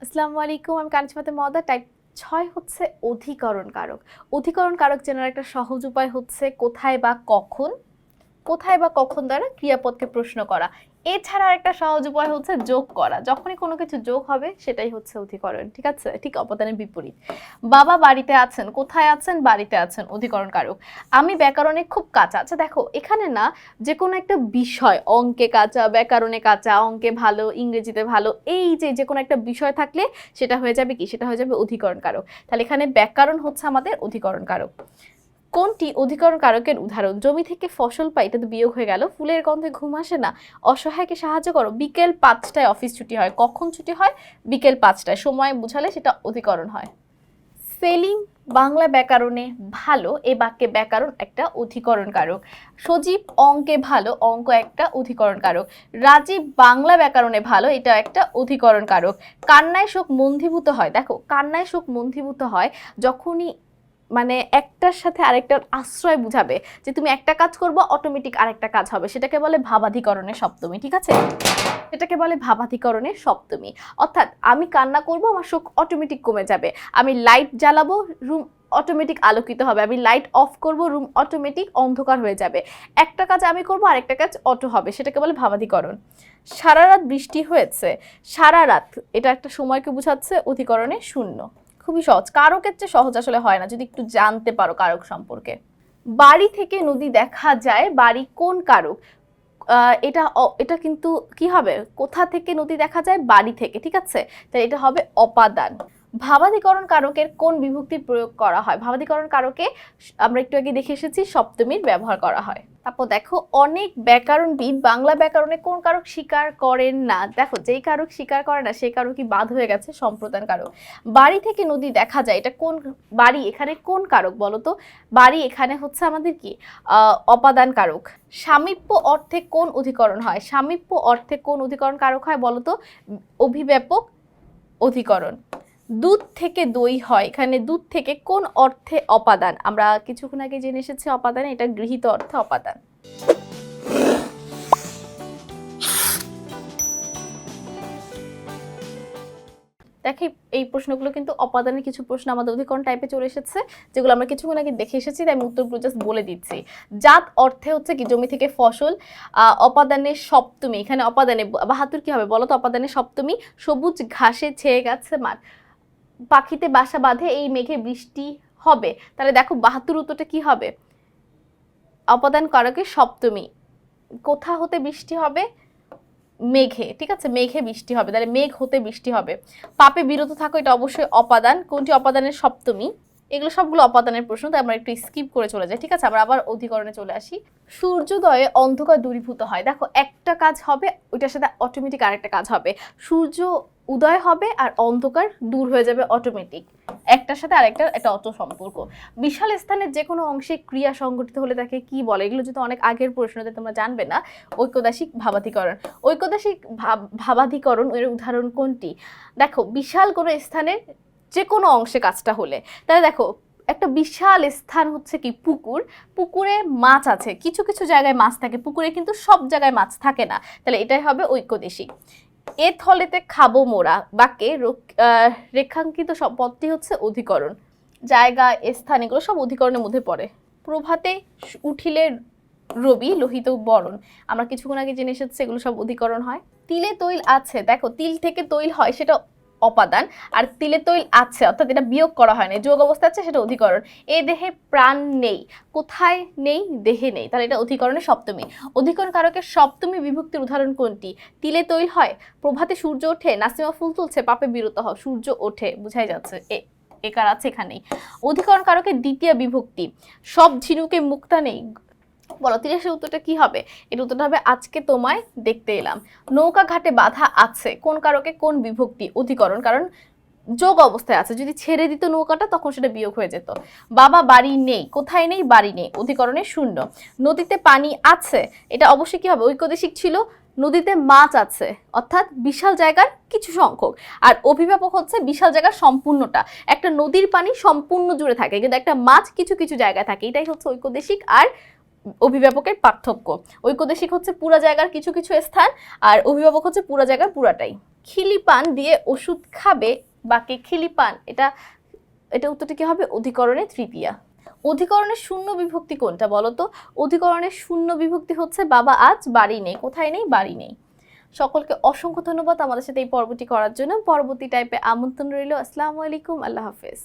আসসালামু আলাইকুম, আমি কানিজমাতে মওদা। টাইপ ৬ হচ্ছে অধিকরণ কারক। অধিকরণ কারক চেনার একটা সহজ উপায় হচ্ছে কোথায় বা কখন দ্বারা ক্রিয়াপদকে প্রশ্ন করা। এছাড়া একটা সহজ উপায় হচ্ছে যোগ করা। যখনই কোনো কিছু যোগ হবে সেটাই হচ্ছে অধিকরণ, ঠিক আছে? ঠিক অপদানের বিপরীত। বাবা বাড়িতে আছেন, কোথায় আছেন? বাড়িতে আছেন, অধিকরণ কারক। আমি ব্যাকরণে খুব কাঁচা। আচ্ছা দেখো, এখানে না যে কোনো একটা বিষয়, অঙ্কে কাঁচা, ব্যাকরণে কাঁচা, অঙ্কে ভালো, ইংরেজিতে ভালো, এই যে কোনো একটা বিষয় থাকলে সেটা হয়ে যাবে কি? সেটা হয়ে যাবে অধিকরণ কারক। তাহলে এখানে ব্যাকরণ হচ্ছে আমাদের অধিকরণ কারক। কোনটি অধিকরণ কারকের উদাহরণ? জমি থেকে ফসল পাই, এটা তো বিয়োগ হয়ে গেল। ফুলের গন্ধে ঘুম আসে না, অসহায়কে সাহায্য করো। বিকেল ৫টায় অফিস ছুটি হয়। কখন ছুটি হয়? বিকেল ৫টায়। সময় বুঝালে সেটা অধিকরণ হয়। সেলিম বাংলা ব্যাকরণে ভালো, এ বাক্যে ব্যাকরণ একটা অধিকরণ কারক। সজীব অঙ্কে ভালো, অঙ্ক একটা অধিকরণ কারক। রাজীব বাংলা ব্যাকরণে ভালো, এটা একটা অধিকরণ কারক। কান্নায় শোক মন্দীভূত হয়। দেখো, কান্নায় শোক মন্দীভূত হয় যখনই মানে একটার সাথে আরেকটার আশ্রয় বুঝাবে, যে তুমি একটা কাজ করবো অটোমেটিক আরেকটা কাজ হবে, সেটাকে বলে ভাবাধিকরণের সপ্তমী, ঠিক আছে? সেটাকে বলে ভাবাধিকরণের সপ্তমী। অর্থাৎ আমি কান্না করব, আমার শোক অটোমেটিক কমে যাবে। আমি লাইট জ্বালাবো, রুম অটোমেটিক আলোকিত হবে। আমি লাইট অফ করব, রুম অটোমেটিক অন্ধকার হয়ে যাবে। একটা কাজ আমি করব, আরেকটা কাজ অটো হবে, সেটাকে বলে ভাবাধিকরণ। সারা রাত বৃষ্টি হয়েছে। সারা রাত এটা একটা সময়কে বোঝাচ্ছে, অধিকরণে শূন্য। খুবই সহজ, কারকের চেয়ে সহজ আসলে হয় না যদি একটু জানতে পারো কারক সম্পর্কে। বাড়ি থেকে নদী দেখা যায়, বাড়ি কোন কারক? এটা কিন্তু কি হবে? কোথা থেকে নদী দেখা যায়? বাড়ি থেকে, ঠিক আছে? তাই এটা হবে অপাদান। ভাবাধিকরণ কারকের কোন বিভক্তির প্রয়োগ করা হয়? ভাবাধিকরণ কারকে আমরা একটু আগে দেখে এসেছি সপ্তমীর ব্যবহার করা হয়। তারপর দেখো, অনেক ব্যাকরণবিদ বাংলা ব্যাকরণে কোন কারক স্বীকার করেন না? দেখো, যেই কারক স্বীকার করে না সেই কারকই বাদ হয়ে গেছে সম্প্রদান কারক। বাড়ি থেকে নদী দেখা যায়, এটা কোন বাড়ি? এখানে কোন কারক বলো তো? বাড়ি এখানে হচ্ছে আমাদের কি অপাদান কারক। সামীপ্য অর্থে কোন অধিকরণ হয়? সামীপ্য অর্থে কোন অধিকরণ কারক হয় বলো তো? অভিব্যাপক অধিকরণ। দুধ থেকে দই হয়, এখানে দুধ থেকে কোন অর্থে অপাদান? আমরা কিছুক্ষণ আগে জেনে এসেছি অপাদান, এটা গৃহীত অর্থে অপাদান। দেখি, এই প্রশ্নগুলো কিন্তু অপাদানের কিছু প্রশ্ন আমাদের অধিকরণ টাইপে চলে এসেছে, যেগুলো আমরা কিছুক্ষণ আগে দেখে এসেছি, তাই আমি উত্তরগুলো জাস্ট বলে দিচ্ছি। জাত অর্থে হচ্ছে কি? জমি থেকে ফসল। অপাদানের সপ্তমী, এখানে অপাদানে বাহাতুর কি হবে বলো তো? অপাদানের সপ্তমী। সবুজ ঘাসে ছেয়ে গেছে মাঠ, পাখিতে বাসা বাঁধে, এই মেঘে বৃষ্টি হবে। তাহলে দেখো, বাহাতুর উত্তরটা কি হবে? অপাদান কারকের সপ্তমী। কোথা হতে বৃষ্টি হবে? মেঘে, ঠিক আছে? মেঘে বৃষ্টি হবে, তাহলে মেঘ হতে বৃষ্টি হবে। পাপে বিরত থাকো, এটা অবশ্যই অপাদান। কোনটি অপাদানের সপ্তমী? এগুলো সবগুলো অপাদানের প্রশ্ন, তাই আমরা একটু স্কিপ করে চলে যাই, ঠিক আছে? আমরা আবার অধিকরণে চলে আসি। সূর্যোদয়ে অন্ধকার দূরীভূত হয়। দেখো, একটা কাজ হবে, ওইটার সাথে অটোমেটিক আরেকটা কাজ হবে। সূর্য উদয় হবে আর অন্ধকার দূর হয়ে যাবে অটোমেটিক। একটার সাথে আরেকটার একটা অত সম্পর্ক। বিশাল স্থানের যে কোনো অংশে ক্রিয়া সংঘটিত হলে তাকে কি বলে? এগুলো যদি অনেক আগের প্রশ্নতে তোমরা জানবে না। ঐকদাসিক ভাবাধিকরণ। ঐকদাসিক ভাবাধিকরণ এর উদাহরণ কোনটি? দেখো, বিশাল কোনো স্থানের যে কোনো অংশে কাজটা হলে, তাহলে দেখো, একটা বিশাল স্থান হচ্ছে কি? পুকুর। পুকুরে মাছ আছে, কিছু কিছু জায়গায় মাছ থাকে, পুকুরে কিন্তু সব জায়গায় মাছ থাকে না, তাহলে এটাই হবে ঐকদেশিক। এ থলেতে খাবো মোরা বাক্যে রেখাঙ্কিত সব পদটি হচ্ছে অধিকরণ। জায়গা, স্থান, এগুলো সব অধিকরণের মধ্যে পড়ে। প্রভাতে উঠিলে রবি লোহিত বরণ, আমরা কিছুক্ষণ আগে জেনে এসেছি এগুলো সব অধিকরণ হয়। তিলে তৈল আছে, দেখো, তিল থেকে তৈল হয়, সেটা অপাদান। আর তিলে তৈল আছে অর্থাৎ এটা বিয়োগ করা হয় না, যোগ অবস্থা আছে, সেটা অধিকরণ। এ দেহে প্রাণ নেই, কোথায় নেই? দেহে নেই, তাহলে এটা অধিকরণের সপ্তমী। অধিকরণ কারকের সপ্তমী বিভক্তির উদাহরণ কোনটি? তিলে তৈল হয়, প্রভাতে সূর্য ওঠে, নাসিমা ফুল তুলছে, পাপে বিরত হও, সূর্য ওঠে, বুঝাই যাচ্ছে। একার আছে এখানেই। অধিকরণ কারকের দ্বিতীয় বিভক্তি, সব ঝিনুকে মুক্তা নেই, বলো 83 উত্তরটা কি হবে? এর উত্তরটা হবে আজকে তোমায় দেখতে এলাম। নৌকা ঘাটে বাধা আছে, কোন কারকে কোন বিভক্তি? অধিকরণ, কারণ যোগ অবস্থায় আছে, যদি ছেড়ে দিত নৌকাটা তখন সেটা বিয়োগ হয়ে যেত। বাবা বাড়ি নেই, কোথায় নেই? বাড়ি নেই, অধিকরণে শূন্য। নদীতে পানি আছে, এটা অবশ্যই কি হবে? ঐকদেশিক ছিল। নদীতে মাছ আছে, অর্থাৎ বিশাল জায়গার কিছু সংখ্যক। আর অভিভাবক হচ্ছে বিশাল জায়গার সম্পূর্ণটা। একটা নদীর পানি সম্পূর্ণ জুড়ে থাকে, কিন্তু একটা মাছ কিছু কিছু জায়গায় থাকে, এটাই হচ্ছে ঐকদেশিক আর অভিভাবকের পার্থক্য। ঐকদেশিক হচ্ছে পুরা জায়গার কিছু কিছু স্থান, আর অভিভাবক হচ্ছে পুরা জায়গার পুরাটাই। খিলিপান দিয়ে ওষুধ খাবে বাকি খিলিপান, এটা এটা উত্তরটি কি হবে? অধিকরণের তৃতীয়া। অধিকরণের শূন্য বিভক্তি কোনটা বলো তো? অধিকরণের শূন্য বিভক্তি হচ্ছে বাবা আজ বাড়ি নেই। কোথায় নেই? বাড়ি নেই। সকলকে অসংখ্য ধন্যবাদ আমাদের সাথে এই পর্বটি করার জন্য। পরবর্তী টাইপে আমন্ত্রণ রইল। আসসালামু আলাইকুম, আল্লাহ হাফেজ।